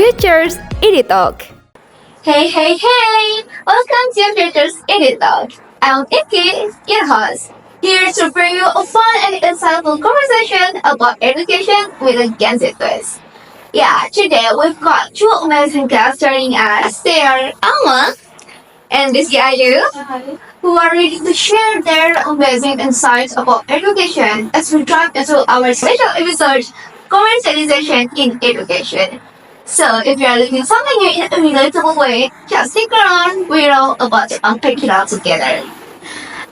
FutureZ EdTalk. Hey! Welcome to FutureZ EdTalk. I'm Iki, your host, here to bring you a fun and insightful conversation about education with a Gen Z twist. Yeah, today we've got two amazing guests joining us. They are Alma and this guy who are ready to share their amazing insights about education as we dive into our special episode, Commercialization in Education. So, if you're looking for something new in a relatable way, just stick around. We're all about to unpack it all together.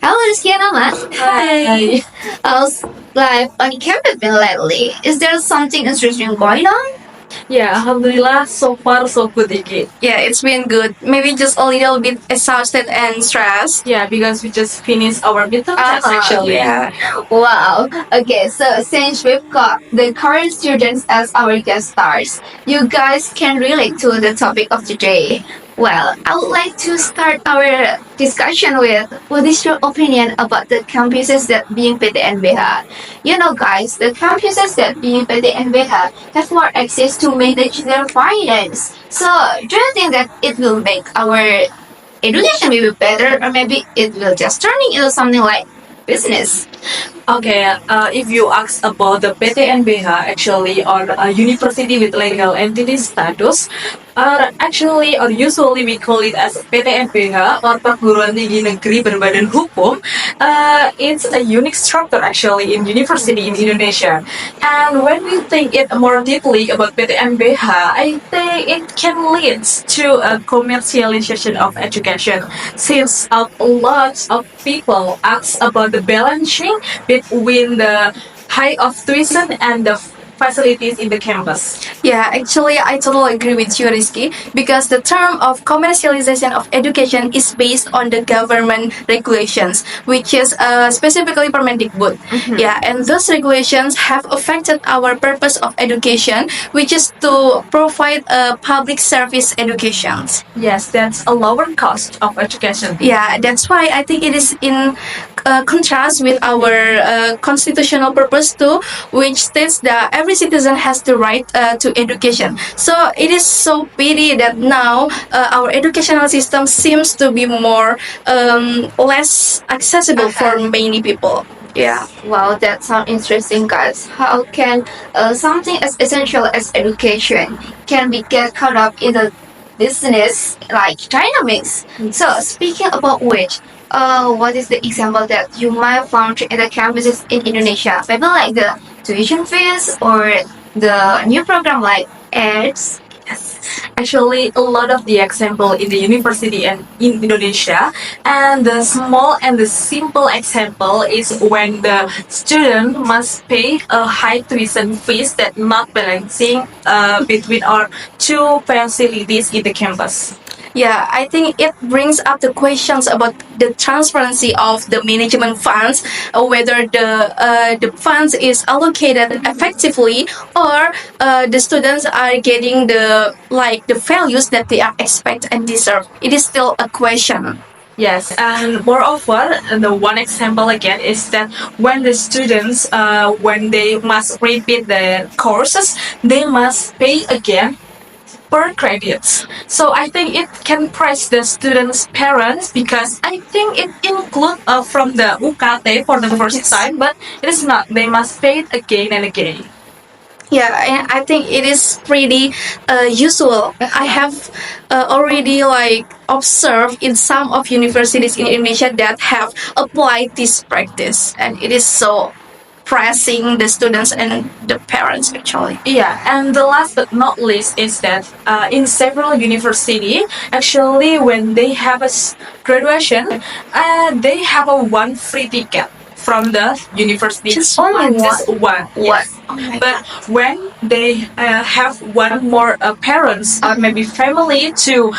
Hello, Rizky and Ahmad. Hi. How's life on campus been lately? Is there something interesting going on? Yeah, Alhamdulillah, so far so good, Iki. Yeah, it's been good. Maybe just a little bit exhausted and stressed. Yeah, because we just finished our midterm test actually. Yeah. Wow. Okay, so since we've got the current students as our guest stars, you guys can relate to the topic of today. Well, I would like to start our discussion with what is your opinion about the campuses that being PTNBH? You know, guys, the campuses that being PTNBH have more access to manage their finance. So, do you think that it will make our education maybe better, or maybe it will just turning into something like business? Okay, if you ask about the PTNBH actually or a university with legal entity status, or usually we call it as PTNBH or Perguruan Tinggi Negeri Berbadan Hukum. It's a unique structure actually in university in Indonesia. And when we think it more deeply about PTNBH, I think it can lead to a commercialization of education, since a lot of people ask about the balancing between the height of tuition and the facilities in the campus. Yeah, actually, I totally agree with you, Rizky, because the term of commercialization of education is based on the government regulations, which is specifically Permendikbud. Yeah, and those regulations have affected our purpose of education, which is to provide public service educations. Yes, that's a lower cost of education. Yeah, that's why I think it is in contrast with our constitutional purpose too, which states that every citizen has the right to education. So it is so pity that now our educational system seems to be more less accessible for many people. Yeah. Wow, that sounds interesting, guys. How can something as essential as education can be get caught up in a business like dynamics? So, speaking about which, what is the example that you might found in the campuses in Indonesia? Maybe like the tuition fees or the new program like EdTalk. Actually, a lot of the example in the university and in Indonesia, and the small and the simple example is when the student must pay a high tuition fees that not balancing between our two facilities in the campus. Yeah, I think it brings up the questions about the transparency of the management funds, whether the funds is allocated effectively, or the students are getting the values that they are expect and deserve. It is still a question. Yes, and moreover, the one example again is that when the students, when they must repeat the courses, they must pay again per credits. So I think it can press the students' parents, because I think it include from the UKT for the first time, but it is not. They must pay it again and again. Yeah, and I think it is pretty usual. I have already observed in some of universities in Indonesia that have applied this practice, and it is so pressing the students and the parents actually. Yeah, and the last but not least is that in several university, actually when they have a graduation, they have a one free ticket from the university. Just only Just one. What? Yes. But when they have one more parents or maybe family to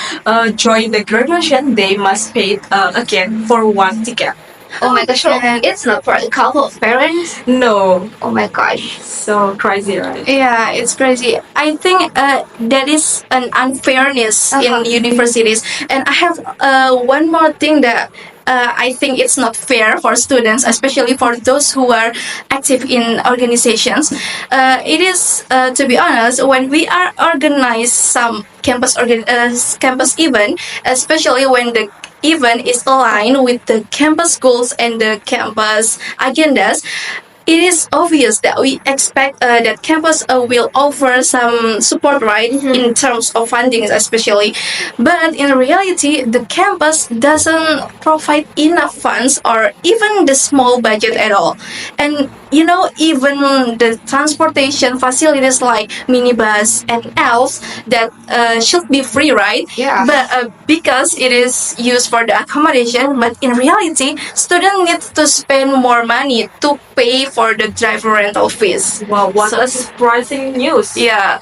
join the graduation, they must pay again for one ticket. Oh my gosh, it's not for a couple of parents. No, Oh my gosh. so crazy, right? Yeah, it's crazy. I think that is an unfairness in universities. And I have one more thing that I think it's not fair for students, especially for those who are active in organizations. It is, to be honest, when we are organized some campus event, especially when the event is aligned with the campus goals and the campus agendas, it is obvious that we expect that campus will offer some support, right, in terms of funding, especially. But in reality, the campus doesn't provide enough funds or even the small budget at all. And even the transportation facilities like minibus and elves that should be free, right? Yeah. But because it is used for the accommodation, but in reality, student needs to spend more money to pay for the driver rental fees. Wow, what So- a surprising news. Yeah,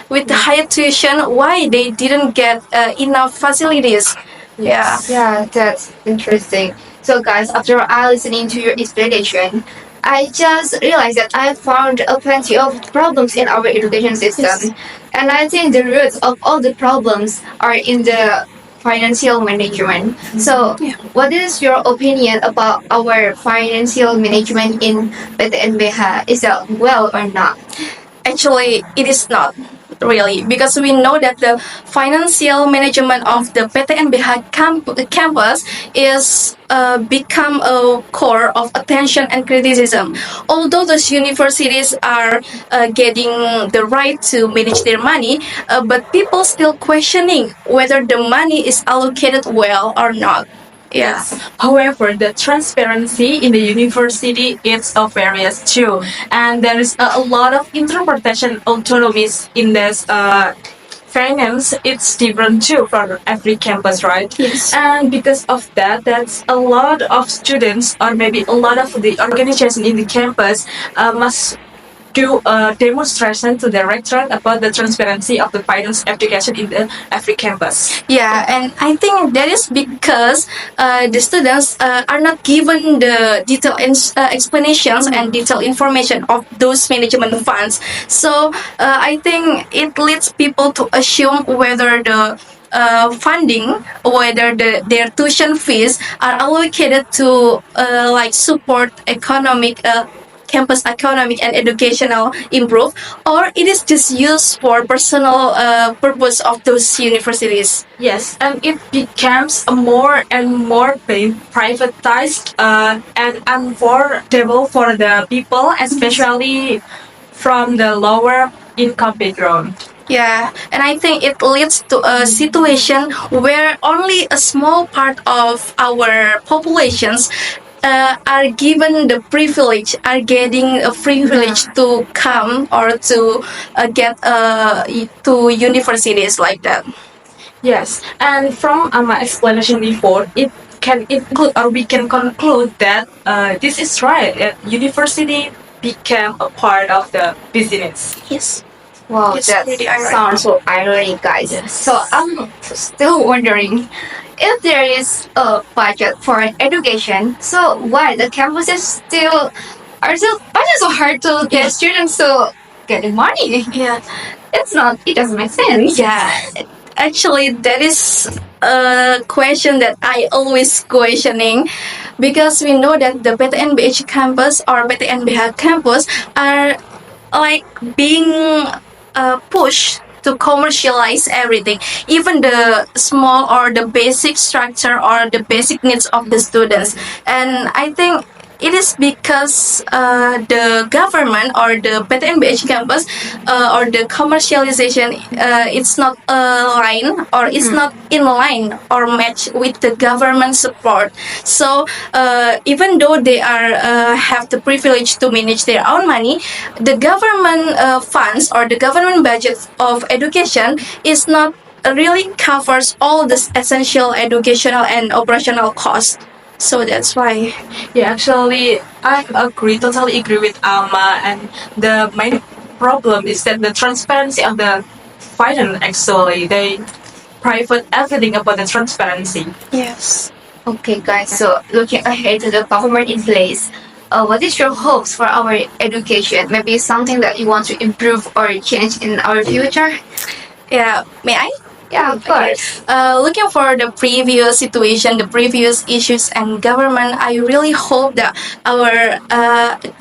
with the higher tuition, why they didn't get enough facilities? Yeah. Yeah, that's interesting. So, guys, after I listening to your explanation, I just realized that I found a plenty of problems in our education system, and I think the roots of all the problems are in the financial management. So, Yeah. what is your opinion about our financial management in PTNBH? Is that well or not? Actually, it is not really, because we know that the financial management of the PTNBH campus is become a core of attention and criticism. Although those universities are getting the right to manage their money, but people still questioning whether the money is allocated well or not. Yeah. However, the transparency in the university is of various too, and there is a lot of interpretation autonomies in this. Finance, it's different too from every campus, right? Yes. And because of that, that's a lot of students or maybe a lot of the organization in the campus must do a demonstration to the rectorate about the transparency of the finance education in the every campus. Yeah, and I think that is because the students are not given the detailed explanations and detailed information of those management funds. So I think it leads people to assume whether the funding, whether their tuition fees are allocated to support economic. Campus economic and educational improve, or it is just used for personal purpose of those universities. Yes, and it becomes a more and more privatized and unaffordable for the people, especially from the lower income background. Yeah, and I think it leads to a situation where only a small part of our populations are given the privilege, are getting a privilege to come or to get to universities like that. Yes, and from my explanation before, it can include or we can conclude that this is right. That university became a part of the business. Yes. Wow, It's that pretty ironic. sounds so ironic, guys. So I'm still wondering if there is a budget for education. So why the campuses still are so hard to get students to getting money? Yeah. It's not. It doesn't make sense. Yeah, actually, that is a question that I always questioning, because we know that the PTNBH campus or PTNBH campus are like being pushed to commercialize everything, even the small or the basic structure or the basic needs of the students. And I think it is because the government or the PTNBH campus or the commercialization, it's not aligned or it's not in line or match with the government support. So even though they are have the privilege to manage their own money, the government funds or the government budget of education is not really covers all the essential educational and operational costs. So that's why. Yeah, actually, I totally agree with Alma, and the main problem is that the transparency of the finance, actually, they private everything about the transparency. Yes. Okay, guys. So looking ahead to the government in place, what is your hopes for our education? Maybe something that you want to improve or change in our future? Yeah. May I? Yeah, of course. Looking for the previous situation, the previous issues and government, I really hope that our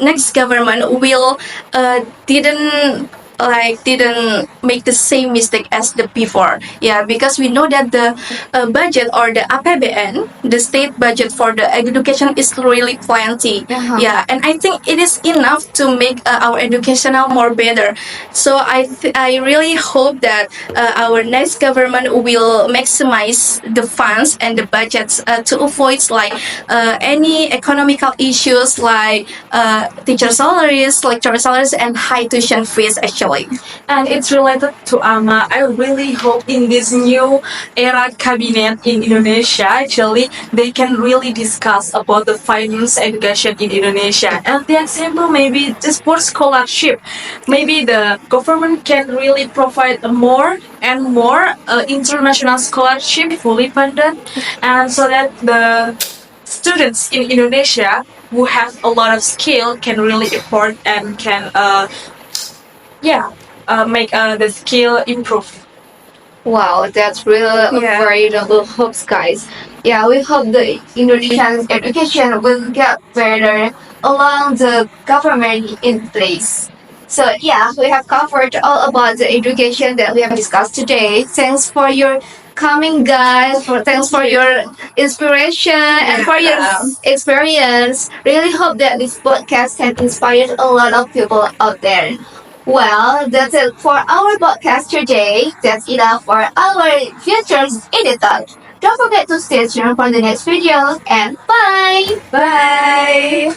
next government will didn't make the same mistake as the before. Yeah, because we know that the budget or the APBN, the state budget for the education is really plenty. Uh-huh. Yeah, and I think it is enough to make our educational more better. So I really hope that our next government will maximize the funds and the budgets to avoid like any economical issues like teacher salaries, lecturer salaries, and high tuition fees actually. And it's related to AMA. I really hope in this new era cabinet in Indonesia, actually, they can really discuss about the finance education in Indonesia. And the example maybe the sports scholarship. Maybe the government can really provide more and more international scholarship fully funded, and so that the students in Indonesia who have a lot of skill can really afford and can make the skill improve. Wow, that's really Yeah. very noble hopes, guys. Yeah, we hope the Indonesian education will get better along the government in place. So yeah, we have covered all about the education that we have discussed today. Thanks for your coming, guys. Thanks for your inspiration and for your experience. Really hope that this podcast has inspired a lot of people out there. Well, that's it for our podcast today. That's enough for our Futures Editor. Don't forget to stay tuned for the next video and bye! Bye.